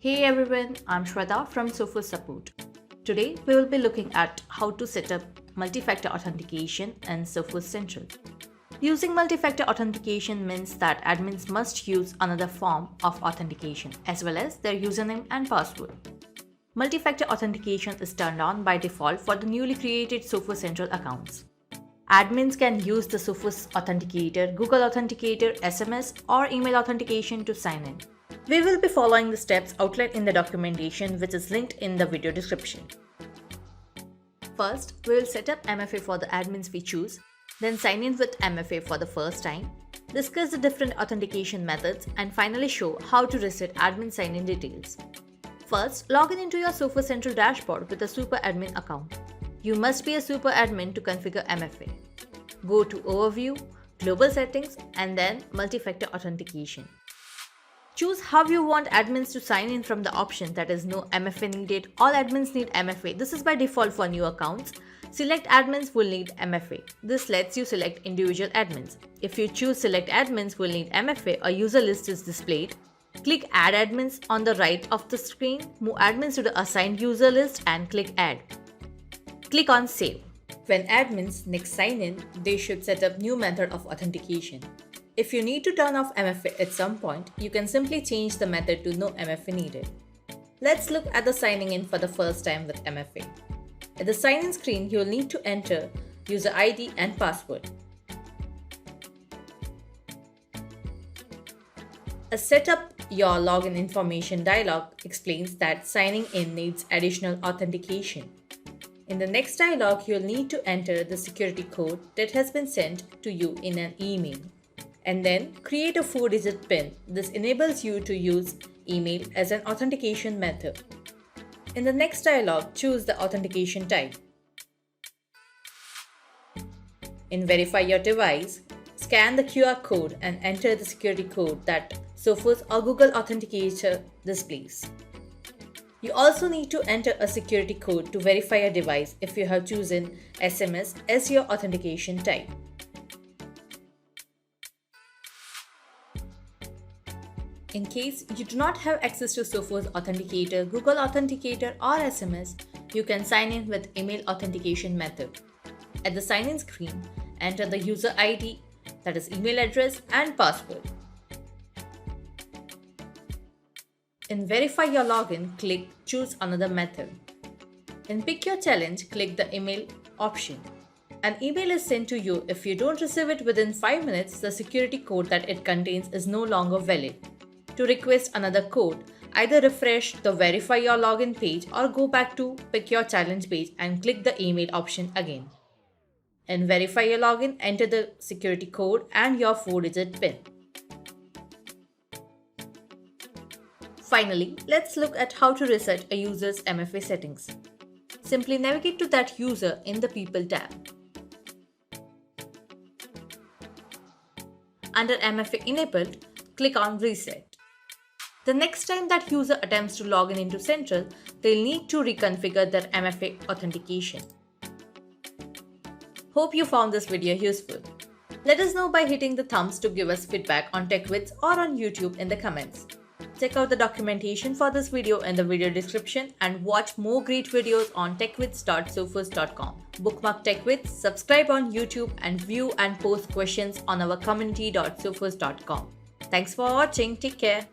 Hey everyone, I'm Shweta from Sophos Support. Today we will be looking at how to set up multi-factor authentication in Sophos Central. Using multi-factor authentication means that admins must use another form of authentication as well as their username and password. Multi-factor authentication is turned on by default for the newly created Sophos Central accounts. Admins can use the Sophos Authenticator, Google Authenticator, SMS or email authentication to sign in. We will be following the steps outlined in the documentation which is linked in the video description. First, we will set up MFA for the admins we choose, then sign in with MFA for the first time, discuss the different authentication methods and finally show how to reset admin sign-in details. First, log in into your Sophos Central dashboard with a super admin account. You must be a super admin to configure MFA. Go to Overview, Global Settings and then Multi-Factor Authentication. Choose how you want admins to sign in from the option that is no MFA needed. All admins need MFA. This is by default for new accounts. Select admins will need MFA. This lets you select individual admins. If you choose select admins will need MFA, a user list is displayed. Click add admins on the right of the screen. Move admins to the assigned user list and click add. Click on save. When admins next sign in, they should set up new method of authentication. If you need to turn off MFA at some point, you can simply change the method to no MFA needed. Let's look at the signing in for the first time with MFA. At the sign-in screen, you will need to enter user ID and password. A Set Up Your Login Information dialog explains that signing in needs additional authentication. In the next dialog, you will need to enter the security code that has been sent to you in an email. And then create a 4-digit PIN. This enables you to use email as an authentication method. In the next dialog, choose the authentication type. In Verify Your Device, scan the QR code and enter the security code that Sophos or Google Authenticator displays. You also need to enter a security code to verify your device if you have chosen SMS as your authentication type. In case you do not have access to Sophos Authenticator, Google Authenticator or SMS, you can sign in with email authentication method. At the sign-in screen, enter the user ID, that is email address and password. In Verify Your Login, click Choose Another Method. In Pick Your Challenge, click the email option. An email is sent to you. If you don't receive it within 5 minutes, the security code that it contains is no longer valid. To request another code, either refresh the Verify Your Login page or go back to Pick Your Challenge page and click the email option again. In Verify Your Login, enter the security code and your 4-digit PIN. Finally, let's look at how to reset a user's MFA settings. Simply navigate to that user in the People tab. Under MFA Enabled, click on Reset. The next time that user attempts to log in into Central, they'll need to reconfigure their MFA authentication. Hope you found this video useful. Let us know by hitting the thumbs to give us feedback on TechWits or on YouTube in the comments. Check out the documentation for this video in the video description and watch more great videos on techwits.sophos.com. Bookmark TechWits, subscribe on YouTube and view and post questions on our community.sophos.com. Thanks for watching. Take care.